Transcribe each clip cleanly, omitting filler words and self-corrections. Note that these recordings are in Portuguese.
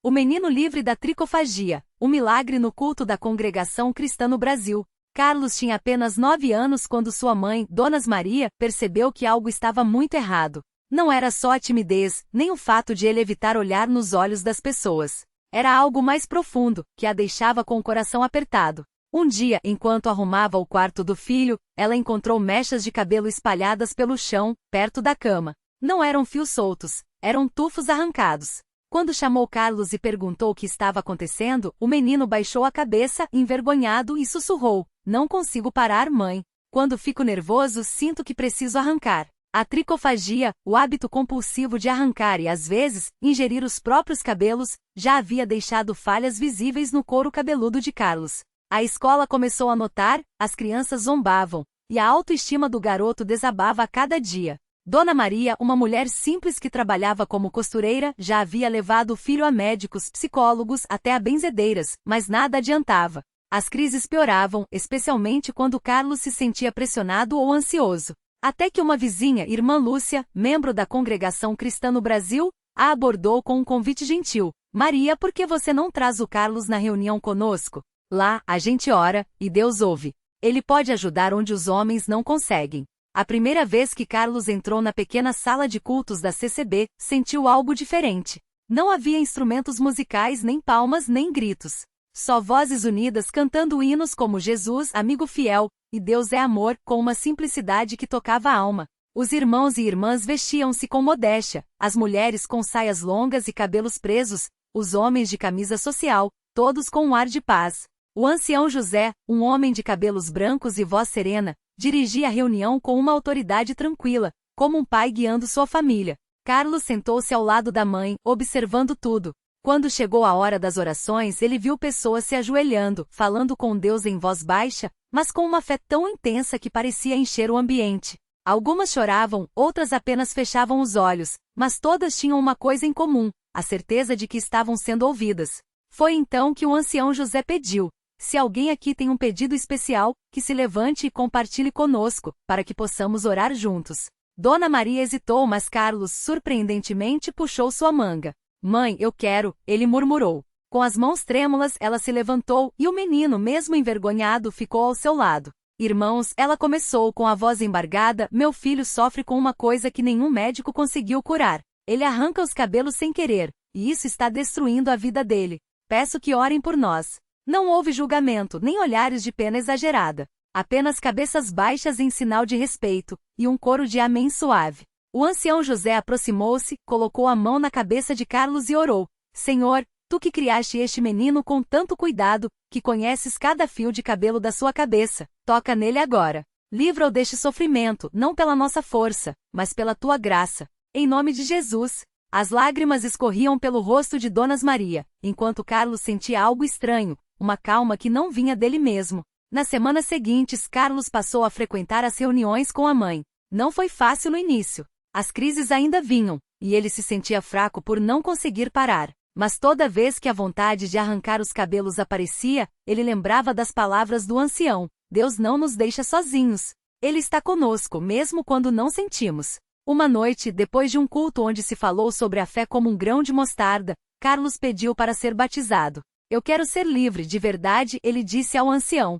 O menino livre da tricofagia, o milagre no culto da Congregação Cristã no Brasil. Carlos tinha apenas 9 anos quando sua mãe, Dona Maria, percebeu que algo estava muito errado. Não era só a timidez, nem o fato de ele evitar olhar nos olhos das pessoas. Era algo mais profundo, que a deixava com o coração apertado. Um dia, enquanto arrumava o quarto do filho, ela encontrou mechas de cabelo espalhadas pelo chão, perto da cama. Não eram fios soltos, eram tufos arrancados. Quando chamou Carlos e perguntou o que estava acontecendo, o menino baixou a cabeça, envergonhado, e sussurrou: "Não consigo parar, mãe. Quando fico nervoso, sinto que preciso arrancar." A tricofagia, o hábito compulsivo de arrancar e, às vezes, ingerir os próprios cabelos, já havia deixado falhas visíveis no couro cabeludo de Carlos. A escola começou a notar, as crianças zombavam, e a autoestima do garoto desabava a cada dia. Dona Maria, uma mulher simples que trabalhava como costureira, já havia levado o filho a médicos, psicólogos, até a benzedeiras, mas nada adiantava. As crises pioravam, especialmente quando Carlos se sentia pressionado ou ansioso. Até que uma vizinha, irmã Lúcia, membro da Congregação Cristã no Brasil, a abordou com um convite gentil: "Maria, por que você não traz o Carlos na reunião conosco? Lá, a gente ora, e Deus ouve. Ele pode ajudar onde os homens não conseguem." A primeira vez que Carlos entrou na pequena sala de cultos da CCB, sentiu algo diferente. Não havia instrumentos musicais, nem palmas, nem gritos. Só vozes unidas cantando hinos como "Jesus, amigo fiel" e "Deus é amor", com uma simplicidade que tocava a alma. Os irmãos e irmãs vestiam-se com modéstia, as mulheres com saias longas e cabelos presos, os homens de camisa social, todos com um ar de paz. O ancião José, um homem de cabelos brancos e voz serena, dirigia a reunião com uma autoridade tranquila, como um pai guiando sua família. Carlos sentou-se ao lado da mãe, observando tudo. Quando chegou a hora das orações, ele viu pessoas se ajoelhando, falando com Deus em voz baixa, mas com uma fé tão intensa que parecia encher o ambiente. Algumas choravam, outras apenas fechavam os olhos, mas todas tinham uma coisa em comum: a certeza de que estavam sendo ouvidas. Foi então que o ancião José pediu: "Se alguém aqui tem um pedido especial, que se levante e compartilhe conosco, para que possamos orar juntos." Dona Maria hesitou, mas Carlos, surpreendentemente, puxou sua manga. "Mãe, eu quero", ele murmurou. Com as mãos trêmulas, ela se levantou, e o menino, mesmo envergonhado, ficou ao seu lado. "Irmãos", ela começou com a voz embargada, "meu filho sofre com uma coisa que nenhum médico conseguiu curar. Ele arranca os cabelos sem querer, e isso está destruindo a vida dele. Peço que orem por nós." Não houve julgamento, nem olhares de pena exagerada. Apenas cabeças baixas em sinal de respeito, e um coro de amém suave. O ancião José aproximou-se, colocou a mão na cabeça de Carlos e orou: "Senhor, tu que criaste este menino com tanto cuidado, que conheces cada fio de cabelo da sua cabeça, toca nele agora. Livra-o deste sofrimento, não pela nossa força, mas pela tua graça. Em nome de Jesus." As lágrimas escorriam pelo rosto de Dona Maria, enquanto Carlos sentia algo estranho, uma calma que não vinha dele mesmo. Nas semanas seguintes, Carlos passou a frequentar as reuniões com a mãe. Não foi fácil no início. As crises ainda vinham, e ele se sentia fraco por não conseguir parar. Mas toda vez que a vontade de arrancar os cabelos aparecia, ele lembrava das palavras do ancião: "Deus não nos deixa sozinhos. Ele está conosco, mesmo quando não sentimos." Uma noite, depois de um culto onde se falou sobre a fé como um grão de mostarda, Carlos pediu para ser batizado. "Eu quero ser livre de verdade", ele disse ao ancião.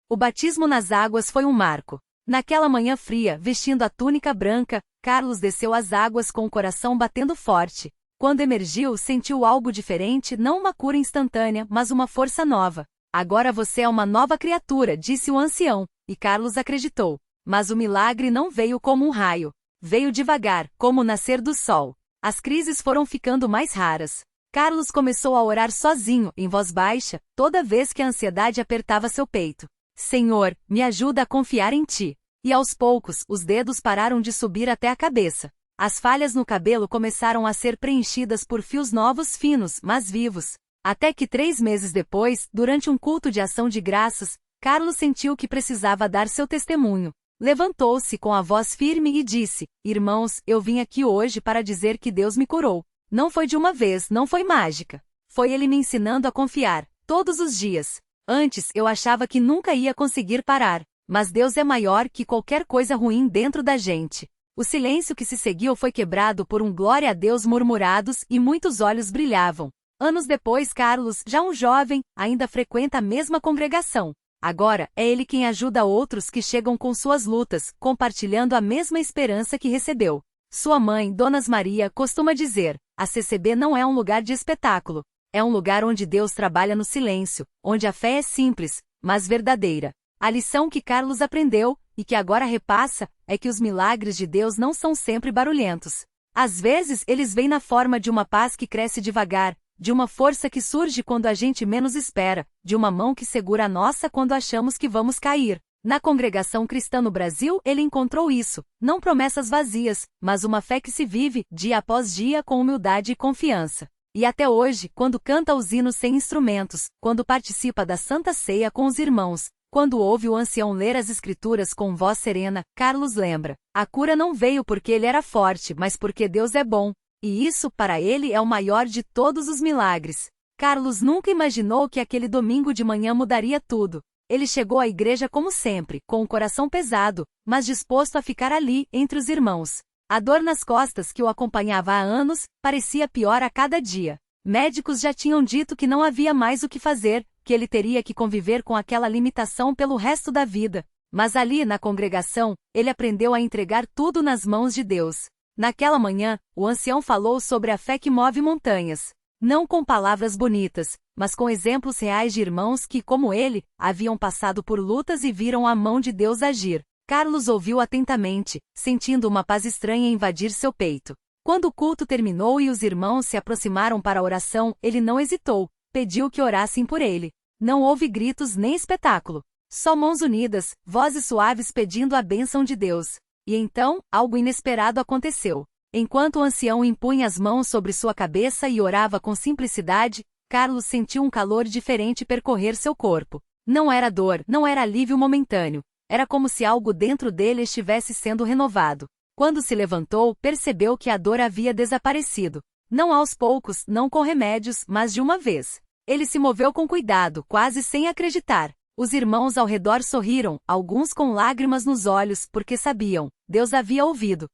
O batismo nas águas foi um marco. Naquela manhã fria, vestindo a túnica branca, Carlos desceu às águas com o coração batendo forte. Quando emergiu, sentiu algo diferente, não uma cura instantânea, mas uma força nova. "Agora você é uma nova criatura", disse o ancião, e Carlos acreditou. Mas o milagre não veio como um raio. Veio devagar, como o nascer do sol. As crises foram ficando mais raras. Carlos começou a orar sozinho, em voz baixa, toda vez que a ansiedade apertava seu peito. "Senhor, me ajuda a confiar em ti." E aos poucos, os dedos pararam de subir até a cabeça. As falhas no cabelo começaram a ser preenchidas por fios novos finos, mas vivos. Até que 3 meses depois, durante um culto de ação de graças, Carlos sentiu que precisava dar seu testemunho. Levantou-se com a voz firme e disse: "Irmãos, eu vim aqui hoje para dizer que Deus me curou. Não foi de uma vez, não foi mágica. Foi Ele me ensinando a confiar, todos os dias. Antes eu achava que nunca ia conseguir parar, mas Deus é maior que qualquer coisa ruim dentro da gente." O silêncio que se seguiu foi quebrado por um glória a Deus murmurados e muitos olhos brilhavam. Anos depois, Carlos, já um jovem, ainda frequenta a mesma congregação. Agora, é ele quem ajuda outros que chegam com suas lutas, compartilhando a mesma esperança que recebeu. Sua mãe, Dona Maria, costuma dizer: a CCB não é um lugar de espetáculo. É um lugar onde Deus trabalha no silêncio, onde a fé é simples, mas verdadeira. A lição que Carlos aprendeu, e que agora repassa, é que os milagres de Deus não são sempre barulhentos. Às vezes, eles vêm na forma de uma paz que cresce devagar, de uma força que surge quando a gente menos espera, de uma mão que segura a nossa quando achamos que vamos cair. Na Congregação Cristã no Brasil, ele encontrou isso, não promessas vazias, mas uma fé que se vive, dia após dia, com humildade e confiança. E até hoje, quando canta os hinos sem instrumentos, quando participa da Santa Ceia com os irmãos, quando ouve o ancião ler as Escrituras com voz serena, Carlos lembra: a cura não veio porque ele era forte, mas porque Deus é bom. E isso, para ele, é o maior de todos os milagres. Carlos nunca imaginou que aquele domingo de manhã mudaria tudo. Ele chegou à igreja como sempre, com o coração pesado, mas disposto a ficar ali, entre os irmãos. A dor nas costas que o acompanhava há anos, parecia pior a cada dia. Médicos já tinham dito que não havia mais o que fazer, que ele teria que conviver com aquela limitação pelo resto da vida. Mas ali, na congregação, ele aprendeu a entregar tudo nas mãos de Deus. Naquela manhã, o ancião falou sobre a fé que move montanhas. Não com palavras bonitas, mas com exemplos reais de irmãos que, como ele, haviam passado por lutas e viram a mão de Deus agir. Carlos ouviu atentamente, sentindo uma paz estranha invadir seu peito. Quando o culto terminou e os irmãos se aproximaram para a oração, ele não hesitou, pediu que orassem por ele. Não houve gritos nem espetáculo. Só mãos unidas, vozes suaves pedindo a bênção de Deus. E então, algo inesperado aconteceu. Enquanto o ancião impunha as mãos sobre sua cabeça e orava com simplicidade, Carlos sentiu um calor diferente percorrer seu corpo. Não era dor, não era alívio momentâneo. Era como se algo dentro dele estivesse sendo renovado. Quando se levantou, percebeu que a dor havia desaparecido. Não aos poucos, não com remédios, mas de uma vez. Ele se moveu com cuidado, quase sem acreditar. Os irmãos ao redor sorriram, alguns com lágrimas nos olhos, porque sabiam, Deus havia ouvido.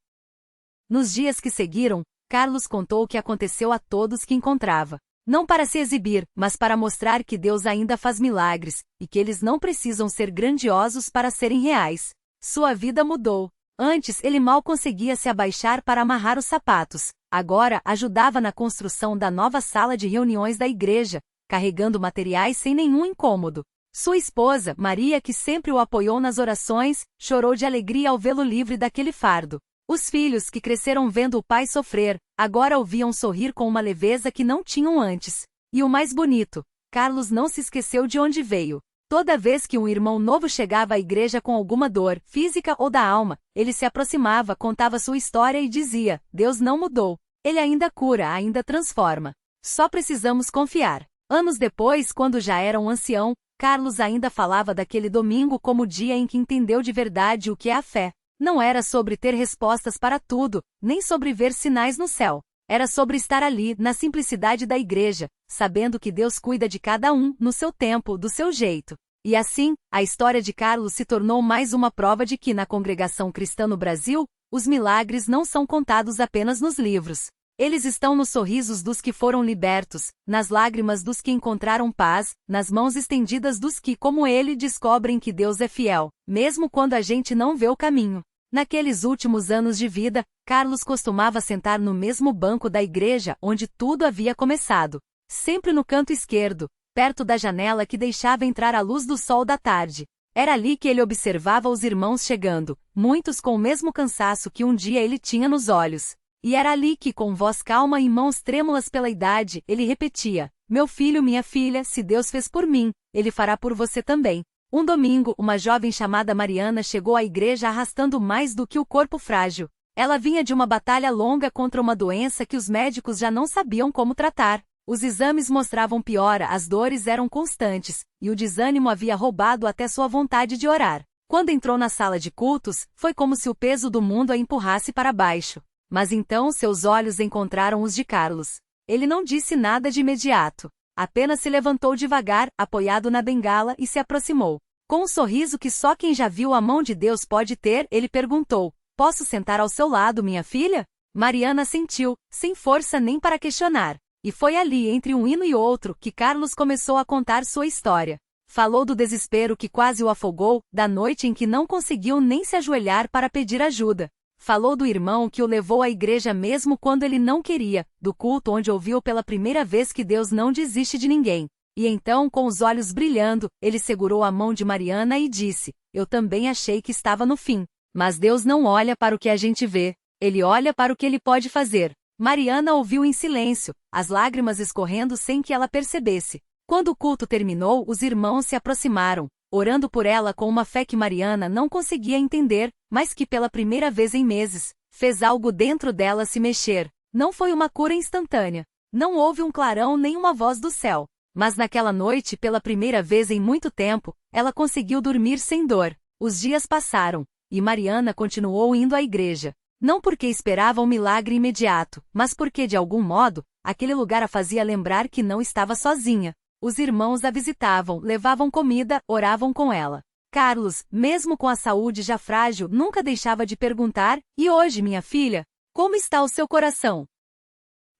Nos dias que seguiram, Carlos contou o que aconteceu a todos que encontrava. Não para se exibir, mas para mostrar que Deus ainda faz milagres, e que eles não precisam ser grandiosos para serem reais. Sua vida mudou. Antes ele mal conseguia se abaixar para amarrar os sapatos. Agora ajudava na construção da nova sala de reuniões da igreja, carregando materiais sem nenhum incômodo. Sua esposa, Maria, que sempre o apoiou nas orações, chorou de alegria ao vê-lo livre daquele fardo. Os filhos, que cresceram vendo o pai sofrer, agora o viam sorrir com uma leveza que não tinham antes. E o mais bonito, Carlos não se esqueceu de onde veio. Toda vez que um irmão novo chegava à igreja com alguma dor, física ou da alma, ele se aproximava, contava sua história e dizia: Deus não mudou. Ele ainda cura, ainda transforma. Só precisamos confiar. Anos depois, quando já era um ancião, Carlos ainda falava daquele domingo como o dia em que entendeu de verdade o que é a fé. Não era sobre ter respostas para tudo, nem sobre ver sinais no céu. Era sobre estar ali, na simplicidade da igreja, sabendo que Deus cuida de cada um, no seu tempo, do seu jeito. E assim, a história de Carlos se tornou mais uma prova de que na Congregação Cristã no Brasil, os milagres não são contados apenas nos livros. Eles estão nos sorrisos dos que foram libertos, nas lágrimas dos que encontraram paz, nas mãos estendidas dos que, como ele, descobrem que Deus é fiel, mesmo quando a gente não vê o caminho. Naqueles últimos anos de vida, Carlos costumava sentar no mesmo banco da igreja onde tudo havia começado. Sempre no canto esquerdo, perto da janela que deixava entrar a luz do sol da tarde. Era ali que ele observava os irmãos chegando, muitos com o mesmo cansaço que um dia ele tinha nos olhos. E era ali que, com voz calma e mãos trêmulas pela idade, ele repetia: Meu filho, minha filha, se Deus fez por mim, Ele fará por você também. Um domingo, uma jovem chamada Mariana chegou à igreja arrastando mais do que o corpo frágil. Ela vinha de uma batalha longa contra uma doença que os médicos já não sabiam como tratar. Os exames mostravam piora, as dores eram constantes, e o desânimo havia roubado até sua vontade de orar. Quando entrou na sala de cultos, foi como se o peso do mundo a empurrasse para baixo. Mas então seus olhos encontraram os de Carlos. Ele não disse nada de imediato. Apenas se levantou devagar, apoiado na bengala, e se aproximou. Com um sorriso que só quem já viu a mão de Deus pode ter, ele perguntou: Posso sentar ao seu lado, minha filha? Mariana assentiu, sem força nem para questionar. E foi ali, entre um hino e outro, que Carlos começou a contar sua história. Falou do desespero que quase o afogou, da noite em que não conseguiu nem se ajoelhar para pedir ajuda. Falou do irmão que o levou à igreja mesmo quando ele não queria, do culto onde ouviu pela primeira vez que Deus não desiste de ninguém. E então, com os olhos brilhando, ele segurou a mão de Mariana e disse: eu também achei que estava no fim. Mas Deus não olha para o que a gente vê, Ele olha para o que Ele pode fazer. Mariana ouviu em silêncio, as lágrimas escorrendo sem que ela percebesse. Quando o culto terminou, os irmãos se aproximaram, orando por ela com uma fé que Mariana não conseguia entender, mas que pela primeira vez em meses, fez algo dentro dela se mexer. Não foi uma cura instantânea. Não houve um clarão nem uma voz do céu. Mas naquela noite, pela primeira vez em muito tempo, ela conseguiu dormir sem dor. Os dias passaram, e Mariana continuou indo à igreja. Não porque esperava um milagre imediato, mas porque, de algum modo, aquele lugar a fazia lembrar que não estava sozinha. Os irmãos a visitavam, levavam comida, oravam com ela. Carlos, mesmo com a saúde já frágil, nunca deixava de perguntar: e hoje, minha filha? Como está o seu coração?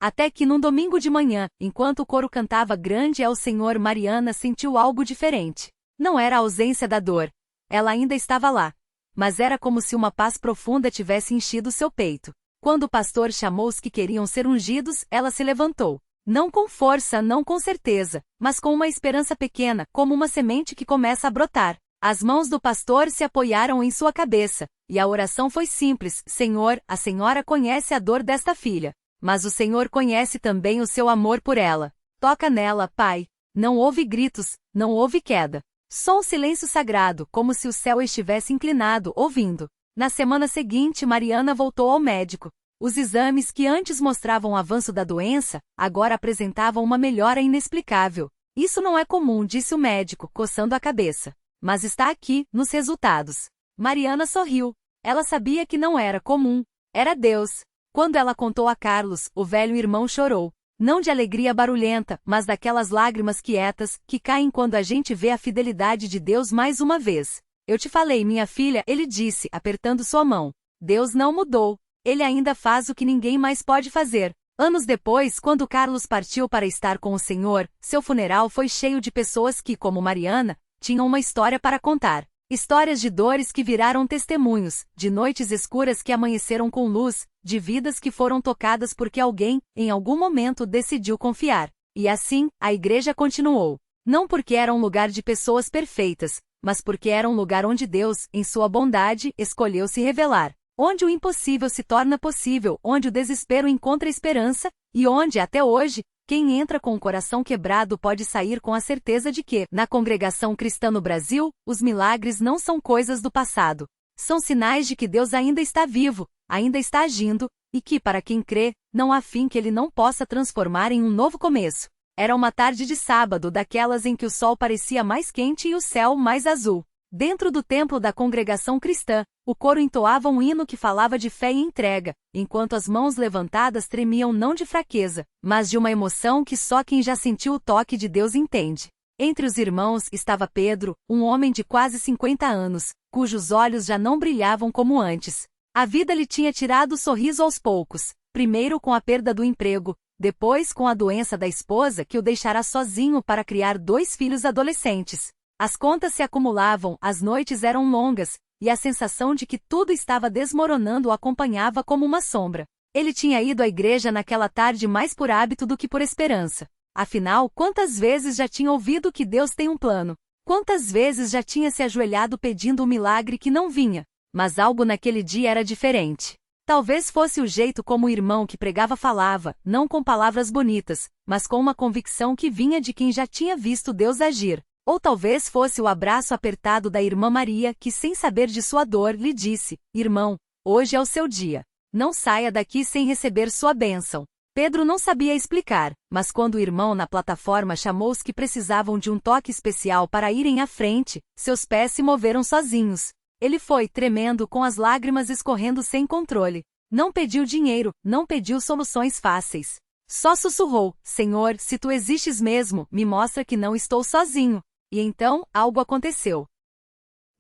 Até que num domingo de manhã, enquanto o coro cantava Grande é o Senhor, Mariana sentiu algo diferente. Não era a ausência da dor. Ela ainda estava lá. Mas era como se uma paz profunda tivesse enchido seu peito. Quando o pastor chamou os que queriam ser ungidos, ela se levantou. Não com força, não com certeza, mas com uma esperança pequena, como uma semente que começa a brotar. As mãos do pastor se apoiaram em sua cabeça, e a oração foi simples: Senhor, a senhora conhece a dor desta filha, mas o Senhor conhece também o seu amor por ela. Toca nela, Pai. Não houve gritos, não houve queda. Só um silêncio sagrado, como se o céu estivesse inclinado, ouvindo. Na semana seguinte, Mariana voltou ao médico. Os exames que antes mostravam o avanço da doença, agora apresentavam uma melhora inexplicável. Isso não é comum, disse o médico, coçando a cabeça. Mas está aqui, nos resultados. Mariana sorriu. Ela sabia que não era comum. Era Deus. Quando ela contou a Carlos, o velho irmão chorou. Não de alegria barulhenta, mas daquelas lágrimas quietas, que caem quando a gente vê a fidelidade de Deus mais uma vez. Eu te falei, minha filha, ele disse, apertando sua mão. Deus não mudou. Ele ainda faz o que ninguém mais pode fazer. Anos depois, quando Carlos partiu para estar com o Senhor, seu funeral foi cheio de pessoas que, como Mariana, tinham uma história para contar. Histórias de dores que viraram testemunhos, de noites escuras que amanheceram com luz, de vidas que foram tocadas porque alguém, em algum momento, decidiu confiar. E assim, a igreja continuou. Não porque era um lugar de pessoas perfeitas, mas porque era um lugar onde Deus, em sua bondade, escolheu se revelar. Onde o impossível se torna possível, onde o desespero encontra esperança, e onde, até hoje, quem entra com o coração quebrado pode sair com a certeza de que, na congregação cristã no Brasil, os milagres não são coisas do passado. São sinais de que Deus ainda está vivo, ainda está agindo, e que, para quem crê, não há fim que Ele não possa transformar em um novo começo. Era uma tarde de sábado, daquelas em que o sol parecia mais quente e o céu mais azul. Dentro do templo da congregação cristã, o coro entoava um hino que falava de fé e entrega, enquanto as mãos levantadas tremiam não de fraqueza, mas de uma emoção que só quem já sentiu o toque de Deus entende. Entre os irmãos estava Pedro, um homem de quase 50 anos, cujos olhos já não brilhavam como antes. A vida lhe tinha tirado o sorriso aos poucos, primeiro com a perda do emprego, depois com a doença da esposa que o deixará sozinho para criar 2 filhos adolescentes. As contas se acumulavam, as noites eram longas, e a sensação de que tudo estava desmoronando o acompanhava como uma sombra. Ele tinha ido à igreja naquela tarde mais por hábito do que por esperança. Afinal, quantas vezes já tinha ouvido que Deus tem um plano? Quantas vezes já tinha se ajoelhado pedindo um milagre que não vinha? Mas algo naquele dia era diferente. Talvez fosse o jeito como o irmão que pregava falava, não com palavras bonitas, mas com uma convicção que vinha de quem já tinha visto Deus agir. Ou talvez fosse o abraço apertado da irmã Maria que, sem saber de sua dor, lhe disse: Irmão, hoje é o seu dia. Não saia daqui sem receber sua bênção. Pedro não sabia explicar, mas quando o irmão na plataforma chamou os que precisavam de um toque especial para irem à frente, seus pés se moveram sozinhos. Ele foi, tremendo, com as lágrimas escorrendo sem controle. Não pediu dinheiro, não pediu soluções fáceis. Só sussurrou: Senhor, se tu existes mesmo, me mostra que não estou sozinho. E então, algo aconteceu.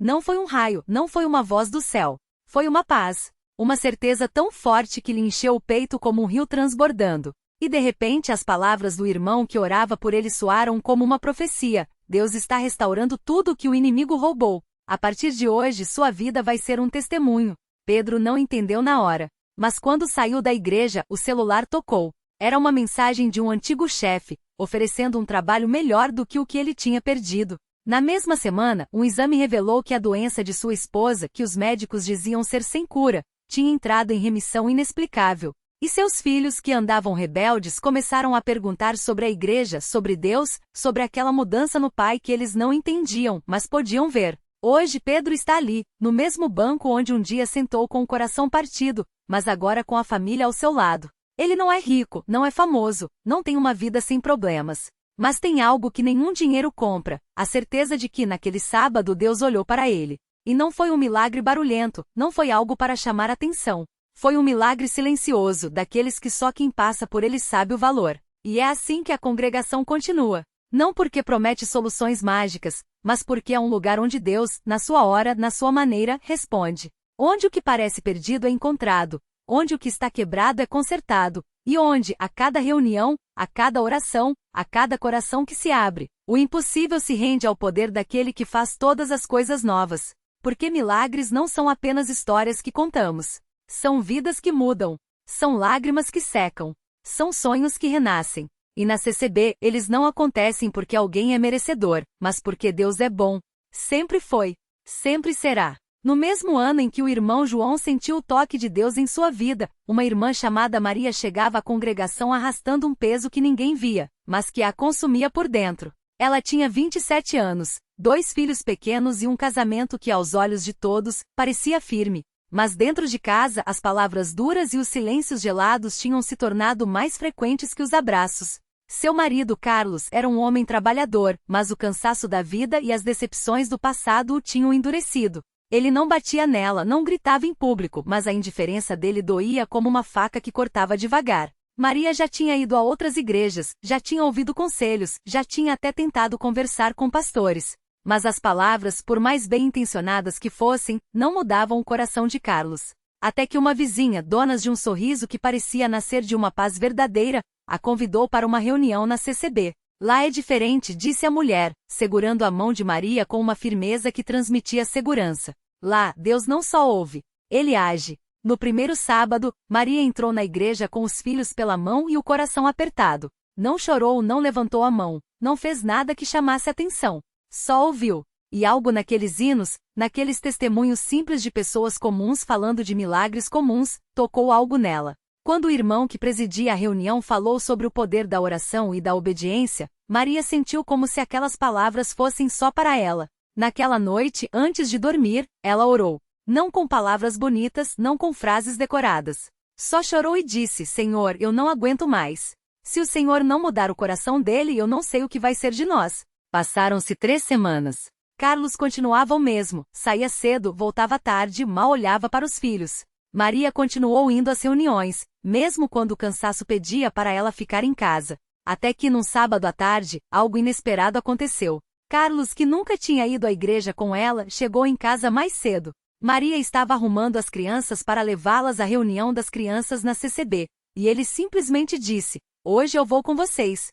Não foi um raio, não foi uma voz do céu. Foi uma paz. Uma certeza tão forte que lhe encheu o peito como um rio transbordando. E de repente as palavras do irmão que orava por ele soaram como uma profecia: Deus está restaurando tudo o que o inimigo roubou. A partir de hoje sua vida vai ser um testemunho. Pedro não entendeu na hora. Mas quando saiu da igreja, o celular tocou. Era uma mensagem de um antigo chefe, oferecendo um trabalho melhor do que o que ele tinha perdido. Na mesma semana, um exame revelou que a doença de sua esposa, que os médicos diziam ser sem cura, tinha entrado em remissão inexplicável. E seus filhos, que andavam rebeldes, começaram a perguntar sobre a igreja, sobre Deus, sobre aquela mudança no pai que eles não entendiam, mas podiam ver. Hoje Pedro está ali, no mesmo banco onde um dia sentou com o coração partido, mas agora com a família ao seu lado. Ele não é rico, não é famoso, não tem uma vida sem problemas. Mas tem algo que nenhum dinheiro compra, a certeza de que naquele sábado Deus olhou para ele. E não foi um milagre barulhento, não foi algo para chamar atenção. Foi um milagre silencioso, daqueles que só quem passa por ele sabe o valor. E é assim que a congregação continua. Não porque promete soluções mágicas, mas porque é um lugar onde Deus, na sua hora, na sua maneira, responde. Onde o que parece perdido é encontrado, onde o que está quebrado é consertado, e onde, a cada reunião, a cada oração, a cada coração que se abre, o impossível se rende ao poder daquele que faz todas as coisas novas. Porque milagres não são apenas histórias que contamos. São vidas que mudam. São lágrimas que secam. São sonhos que renascem. E na CCB, eles não acontecem porque alguém é merecedor, mas porque Deus é bom. Sempre foi. Sempre será. No mesmo ano em que o irmão João sentiu o toque de Deus em sua vida, uma irmã chamada Maria chegava à congregação arrastando um peso que ninguém via, mas que a consumia por dentro. Ela tinha 27 anos, 2 filhos pequenos e um casamento que aos olhos de todos, parecia firme. Mas dentro de casa as palavras duras e os silêncios gelados tinham se tornado mais frequentes que os abraços. Seu marido Carlos era um homem trabalhador, mas o cansaço da vida e as decepções do passado o tinham endurecido. Ele não batia nela, não gritava em público, mas a indiferença dele doía como uma faca que cortava devagar. Maria já tinha ido a outras igrejas, já tinha ouvido conselhos, já tinha até tentado conversar com pastores. Mas as palavras, por mais bem intencionadas que fossem, não mudavam o coração de Carlos. Até que uma vizinha, dona de um sorriso que parecia nascer de uma paz verdadeira, a convidou para uma reunião na CCB. Lá é diferente, disse a mulher, segurando a mão de Maria com uma firmeza que transmitia segurança. Lá, Deus não só ouve, Ele age. No primeiro sábado, Maria entrou na igreja com os filhos pela mão e o coração apertado. Não chorou, não levantou a mão, não fez nada que chamasse atenção. Só ouviu. E algo naqueles hinos, naqueles testemunhos simples de pessoas comuns falando de milagres comuns, tocou algo nela. Quando o irmão que presidia a reunião falou sobre o poder da oração e da obediência, Maria sentiu como se aquelas palavras fossem só para ela. Naquela noite, antes de dormir, ela orou. Não com palavras bonitas, não com frases decoradas. Só chorou e disse: Senhor, eu não aguento mais. Se o Senhor não mudar o coração dele, eu não sei o que vai ser de nós. Passaram-se 3 semanas. Carlos continuava o mesmo, saía cedo, voltava tarde, mal olhava para os filhos. Maria continuou indo às reuniões, mesmo quando o cansaço pedia para ela ficar em casa. Até que num sábado à tarde, algo inesperado aconteceu. Carlos, que nunca tinha ido à igreja com ela, chegou em casa mais cedo. Maria estava arrumando as crianças para levá-las à reunião das crianças na CCB, e ele simplesmente disse: Hoje eu vou com vocês.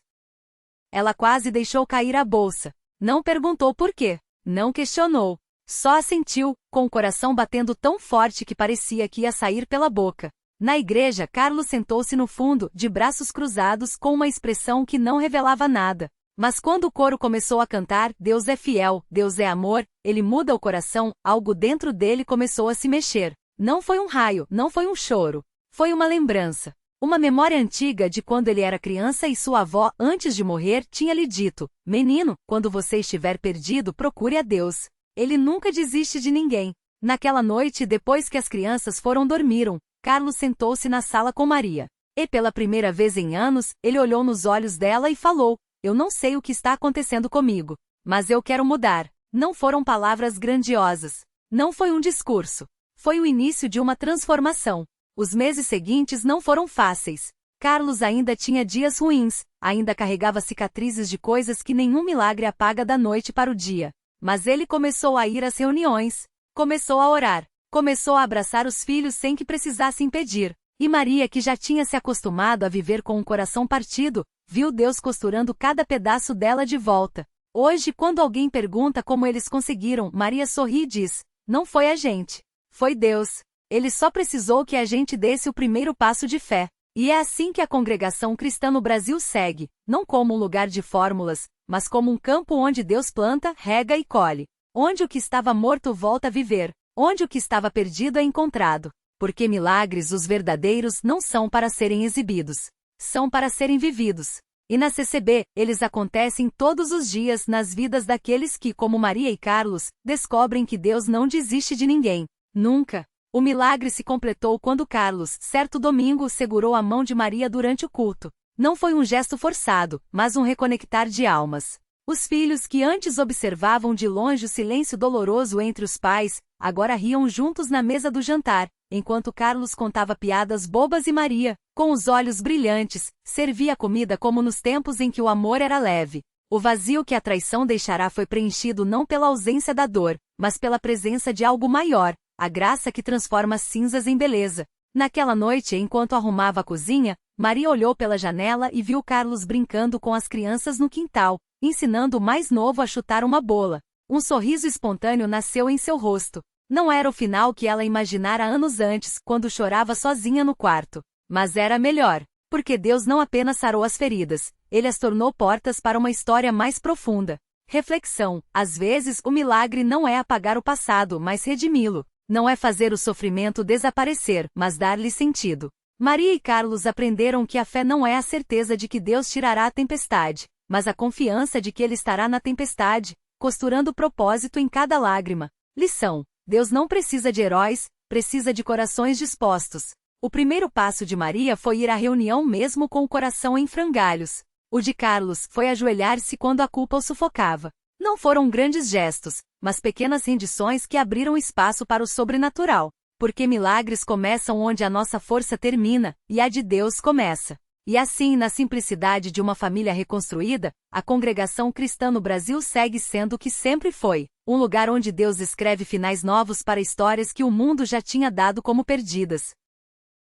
Ela quase deixou cair a bolsa. Não perguntou por quê. Não questionou. Só assentiu, com o coração batendo tão forte que parecia que ia sair pela boca. Na igreja, Carlos sentou-se no fundo, de braços cruzados, com uma expressão que não revelava nada. Mas quando o coro começou a cantar, Deus é fiel, Deus é amor, ele muda o coração, algo dentro dele começou a se mexer. Não foi um raio, não foi um choro. Foi uma lembrança. Uma memória antiga de quando ele era criança e sua avó, antes de morrer, tinha lhe dito: Menino, quando você estiver perdido, procure a Deus. Ele nunca desiste de ninguém. Naquela noite, depois que as crianças foram dormiram, Carlos sentou-se na sala com Maria. E pela primeira vez em anos, ele olhou nos olhos dela e falou: Eu não sei o que está acontecendo comigo, mas eu quero mudar. Não foram palavras grandiosas. Não foi um discurso. Foi o início de uma transformação. Os meses seguintes não foram fáceis. Carlos ainda tinha dias ruins, ainda carregava cicatrizes de coisas que nenhum milagre apaga da noite para o dia. Mas ele começou a ir às reuniões. Começou a orar. Começou a abraçar os filhos sem que precisassem pedir. E Maria, que já tinha se acostumado a viver com um coração partido, viu Deus costurando cada pedaço dela de volta. Hoje, quando alguém pergunta como eles conseguiram, Maria sorri e diz: não foi a gente. Foi Deus. Ele só precisou que a gente desse o primeiro passo de fé. E é assim que a Congregação Cristã no Brasil segue, não como um lugar de fórmulas, mas como um campo onde Deus planta, rega e colhe. Onde o que estava morto volta a viver. Onde o que estava perdido é encontrado. Porque milagres, os verdadeiros, não são para serem exibidos. São para serem vividos. E na CCB, eles acontecem todos os dias nas vidas daqueles que, como Maria e Carlos, descobrem que Deus não desiste de ninguém. Nunca. O milagre se completou quando Carlos, certo domingo, segurou a mão de Maria durante o culto. Não foi um gesto forçado, mas um reconectar de almas. Os filhos que antes observavam de longe o silêncio doloroso entre os pais, agora riam juntos na mesa do jantar, enquanto Carlos contava piadas bobas e Maria, com os olhos brilhantes, servia a comida como nos tempos em que o amor era leve. O vazio que a traição deixará foi preenchido não pela ausência da dor, mas pela presença de algo maior, a graça que transforma cinzas em beleza. Naquela noite, enquanto arrumava a cozinha, Maria olhou pela janela e viu Carlos brincando com as crianças no quintal, ensinando o mais novo a chutar uma bola. Um sorriso espontâneo nasceu em seu rosto. Não era o final que ela imaginara anos antes, quando chorava sozinha no quarto. Mas era melhor, porque Deus não apenas sarou as feridas, Ele as tornou portas para uma história mais profunda. Reflexão: às vezes o milagre não é apagar o passado, mas redimi-lo. Não é fazer o sofrimento desaparecer, mas dar-lhe sentido. Maria e Carlos aprenderam que a fé não é a certeza de que Deus tirará a tempestade, mas a confiança de que Ele estará na tempestade, costurando o propósito em cada lágrima. Lição: Deus não precisa de heróis, precisa de corações dispostos. O primeiro passo de Maria foi ir à reunião mesmo com o coração em frangalhos. O de Carlos foi ajoelhar-se quando a culpa o sufocava. Não foram grandes gestos, mas pequenas rendições que abriram espaço para o sobrenatural. Porque milagres começam onde a nossa força termina, e a de Deus começa. E assim, na simplicidade de uma família reconstruída, a Congregação Cristã no Brasil segue sendo o que sempre foi, um lugar onde Deus escreve finais novos para histórias que o mundo já tinha dado como perdidas.